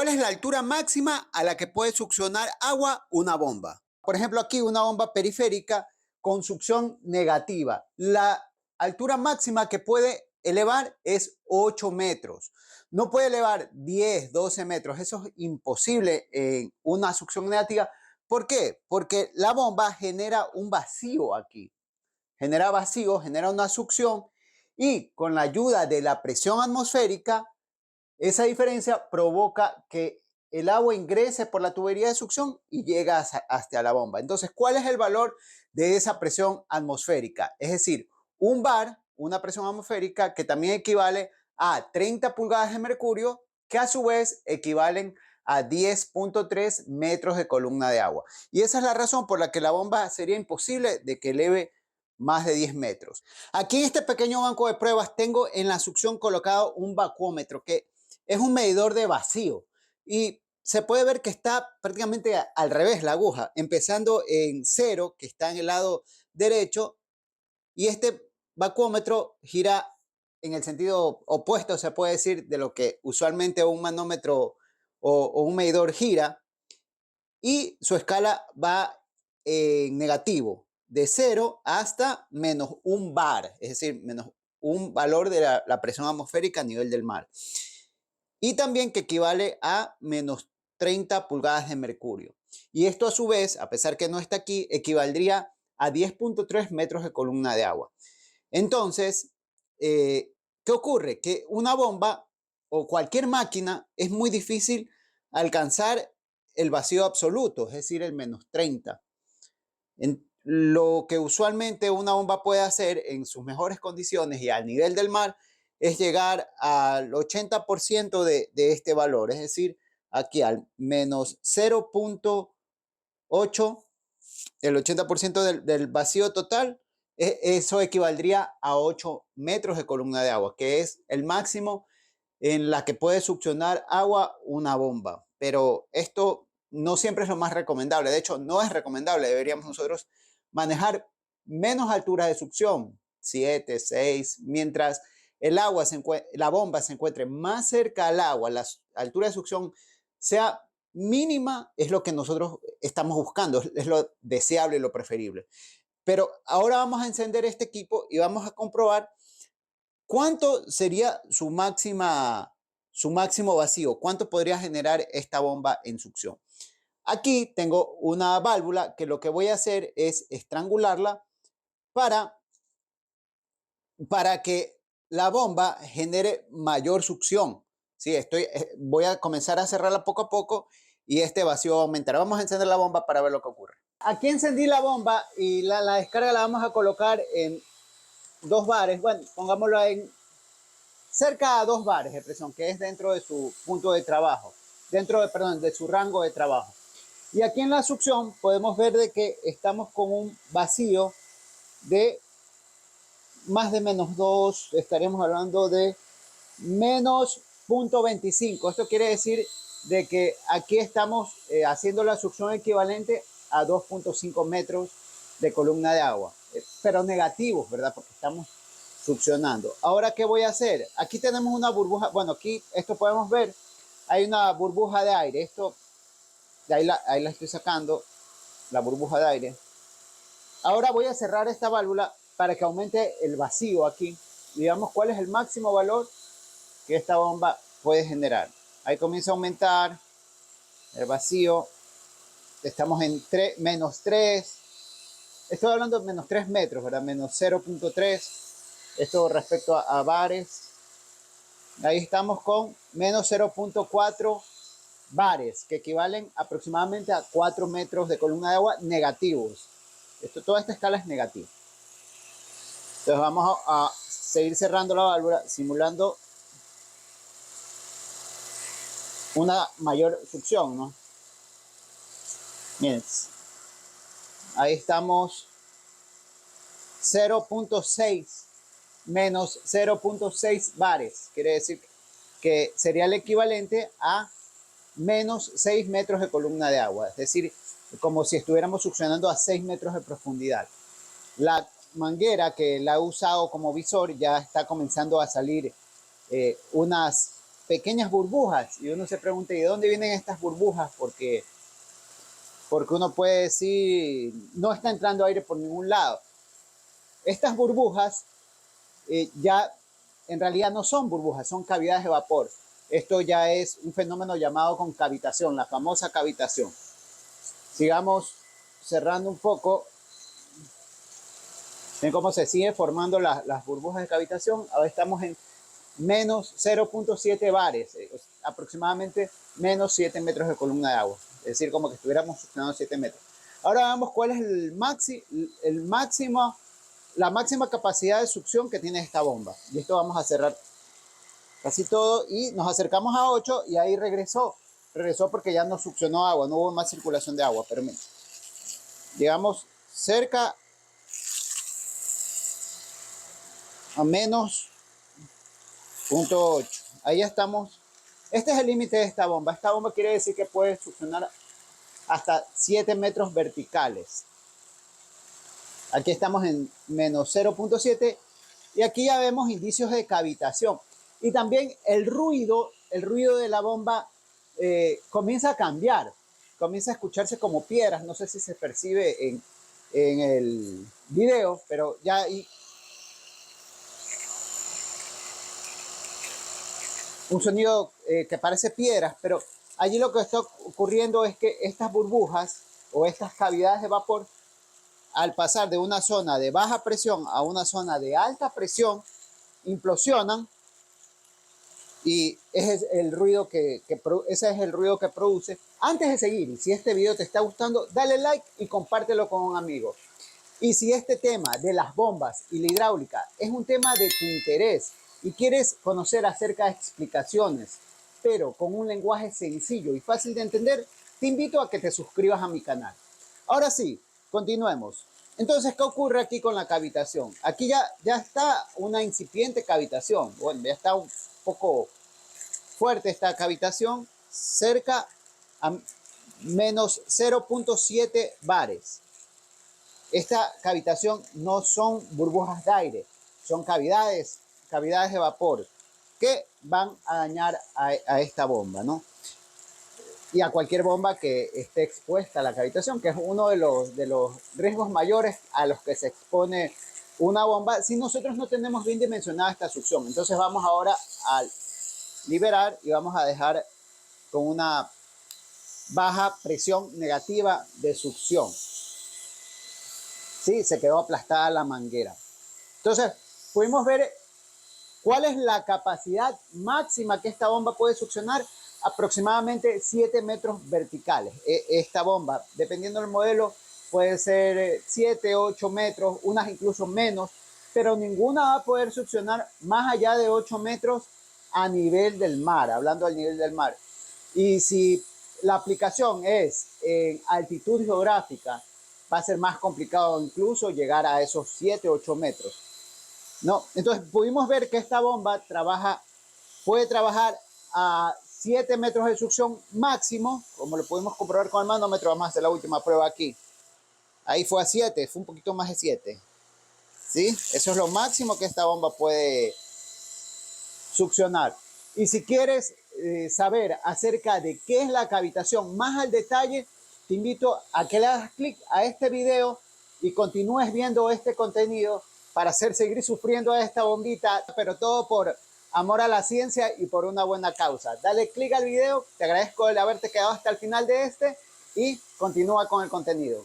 ¿Cuál es la altura máxima a la que puede succionar agua una bomba? Por ejemplo, aquí una bomba periférica con succión negativa. La altura máxima que puede elevar es 8 metros. No puede elevar 10, 12 metros. Eso es imposible en una succión negativa. ¿Por qué? Porque la bomba genera un vacío aquí. Genera vacío, genera una succión y con la ayuda de la presión atmosférica esa diferencia provoca que el agua ingrese por la tubería de succión y llega hasta la bomba. Entonces, ¿cuál es el valor de esa presión atmosférica? Es decir, un bar, una presión atmosférica que también equivale a 30 pulgadas de mercurio, que a su vez equivalen a 10.3 metros de columna de agua. Y esa es la razón por la que la bomba sería imposible de que eleve más de 10 metros. Aquí en este pequeño banco de pruebas tengo en la succión colocado un vacuómetro que es un medidor de vacío y se puede ver que está prácticamente al revés la aguja, empezando en cero, que está en el lado derecho, y este vacuómetro gira en el sentido opuesto, se puede decir, de lo que usualmente un manómetro o un medidor gira, y su escala va en negativo, de 0 hasta menos un bar, es decir, menos un valor de la presión atmosférica a nivel del mar. Y también que equivale a menos 30 pulgadas de mercurio. Y esto a su vez, a pesar que no está aquí, equivaldría a 10.3 metros de columna de agua. Entonces, ¿qué ocurre? Que una bomba o cualquier máquina es muy difícil alcanzar el vacío absoluto, es decir, el menos 30. Lo que usualmente una bomba puede hacer en sus mejores condiciones y al nivel del mar es llegar al 80% de este valor, es decir, aquí al menos 0.8, el 80% del vacío total, eso equivaldría a 8 metros de columna de agua, que es el máximo en la que puede succionar agua una bomba. Pero esto no siempre es lo más recomendable. De hecho, no es recomendable. Deberíamos nosotros manejar menos alturas de succión, 7, 6, mientras la bomba se encuentre más cerca al agua, la altura de succión sea mínima, es lo que nosotros estamos buscando, es lo deseable y lo preferible. Pero ahora vamos a encender este equipo y vamos a comprobar ¿cuánto sería su máximo vacío? ¿Cuánto podría generar esta bomba en succión? Aquí tengo una válvula que lo que voy a hacer es estrangularla para, para que la bomba genere mayor succión. Sí, voy a comenzar a cerrarla poco a poco y este vacío aumentará. Vamos a encender la bomba para ver lo que ocurre. Aquí encendí la bomba y la descarga la vamos a colocar en 2 bares. Bueno, pongámoslo en cerca a 2 bares de presión, que es dentro de su punto de trabajo, de su rango de trabajo. Y aquí en la succión podemos ver de que estamos con un vacío de más de menos 2, estaremos hablando de menos 0.25. Esto quiere decir de que aquí estamos haciendo la succión equivalente a 2.5 metros de columna de agua, pero negativos, ¿verdad? Porque estamos succionando. Ahora, ¿qué voy a hacer? Aquí tenemos una burbuja, bueno, aquí esto podemos ver, hay una burbuja de aire, esto, de ahí la estoy sacando, la burbuja de aire. Ahora voy a cerrar esta válvula para que aumente el vacío aquí, digamos cuál es el máximo valor que esta bomba puede generar. Ahí comienza a aumentar el vacío, estamos en menos 3, estoy hablando de menos 3 metros, ¿verdad? Menos 0.3, esto respecto a bares. Ahí estamos con menos 0.4 bares, que equivalen aproximadamente a 4 metros de columna de agua negativos. Toda esta escala es negativa. Entonces vamos a seguir cerrando la válvula, simulando una mayor succión, ¿no? Miren, ahí estamos 0.6 menos 0.6 bares, quiere decir que sería el equivalente a menos 6 metros de columna de agua, es decir, como si estuviéramos succionando a 6 metros de profundidad. La manguera que la he usado como visor ya está comenzando a salir unas pequeñas burbujas. Y uno se pregunta, ¿y de dónde vienen estas burbujas? Porque uno puede decir, no está entrando aire por ningún lado. Estas burbujas ya en realidad no son burbujas, son cavidades de vapor. Esto ya es un fenómeno llamado concavitación, la famosa cavitación. Sigamos cerrando un poco. Ven cómo se sigue formando las burbujas de cavitación. Ahora estamos en menos 0.7 bares, aproximadamente menos 7 metros de columna de agua. Es decir, como que estuviéramos succionando 7 metros. Ahora veamos cuál es la máxima capacidad de succión que tiene esta bomba. Y esto vamos a cerrar casi todo y nos acercamos a 8 y ahí regresó. Regresó porque ya no succionó agua, no hubo más circulación de agua. Pero llegamos cerca a menos 0.8. Ahí ya estamos. Este es el límite de esta bomba. Esta bomba quiere decir que puede succionar hasta 7 metros verticales. Aquí estamos en menos 0.7 y aquí ya vemos indicios de cavitación. Y también el ruido de la bomba comienza a cambiar. Comienza a escucharse como piedras. No sé si se percibe en el video, pero ya ahí un sonido que parece piedras, pero allí lo que está ocurriendo es que estas burbujas o estas cavidades de vapor, al pasar de una zona de baja presión a una zona de alta presión, implosionan y ese es el ruido ese es el ruido que produce. Antes de seguir, si este video te está gustando, dale like y compártelo con un amigo. Y si este tema de las bombas y la hidráulica es un tema de tu interés y quieres conocer acerca de explicaciones, pero con un lenguaje sencillo y fácil de entender, te invito a que te suscribas a mi canal. Ahora sí, continuemos. Entonces, ¿qué ocurre aquí con la cavitación? Aquí ya está una incipiente cavitación. Bueno, ya está un poco fuerte esta cavitación, cerca a menos 0.7 bares. Esta cavitación no son burbujas de aire, son cavidades de vapor que van a dañar a esta bomba, ¿no? Y a cualquier bomba que esté expuesta a la cavitación, que es uno de los riesgos mayores a los que se expone una bomba si nosotros no tenemos bien dimensionada esta succión. Entonces vamos ahora a liberar y vamos a dejar con una baja presión negativa de succión. Sí, se quedó aplastada la manguera. Entonces, pudimos ver cuál es la capacidad máxima que esta bomba puede succionar, aproximadamente 7 metros verticales. Esta bomba, dependiendo del modelo, puede ser 7, 8 metros, unas incluso menos, pero ninguna va a poder succionar más allá de 8 metros a nivel del mar, hablando al nivel del mar. Y si la aplicación es en altitud geográfica, va a ser más complicado incluso llegar a esos 7, 8 metros. ¿No? Entonces pudimos ver que esta bomba puede trabajar a 7 metros de succión máximo, como lo pudimos comprobar con el manómetro. Vamos a hacer la última prueba aquí. Ahí fue a 7, fue un poquito más de 7. ¿Sí? Eso es lo máximo que esta bomba puede succionar. Y si quieres saber acerca de qué es la cavitación más al detalle, te invito a que le hagas clic a este video y continúes viendo este contenido para seguir sufriendo a esta bombita, pero todo por amor a la ciencia y por una buena causa. Dale clic al video, te agradezco el haberte quedado hasta el final de y continúa con el contenido.